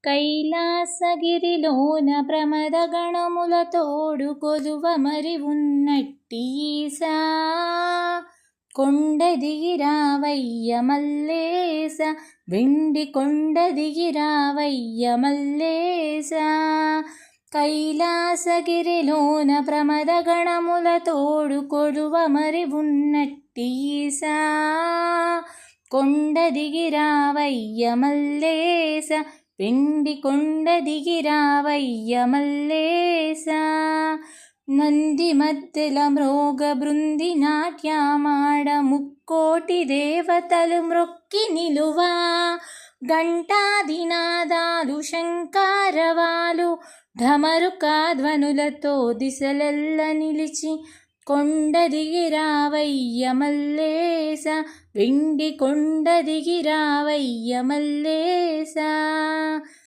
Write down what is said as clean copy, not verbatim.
కైలాసగిరిలోన ప్రమదగణముల తోడు కొలువ మరి ఉన్నట్టి ఈశా కొండ దిగిరావయ్య మల్లేశ వెండి కొండ దిగిరావయ్య మల్లేశ కైలాసగిరిలోన ప్రమదగణముల తోడు కొలువ మరి ఉన్నట్టి ఈశా కొండ దిగిరావయ్య మల్లేశ వెండి కొండ దిగిరావయ్య మల్లేశ నంది మద్దెల మ్రోగ బృంది నాట్యమాడ ముక్కోటి దేవతలు మ్రొక్కి నిలువా ఘంటాదినాదాలు శంకారవాలు ఢమరుకాధ్వనులతో దిశలెల్ల నిలిచి కొండ దిగిరావయ్య మల్లేశ వెండి కొండ దిగిరావయ్య మల్లేశ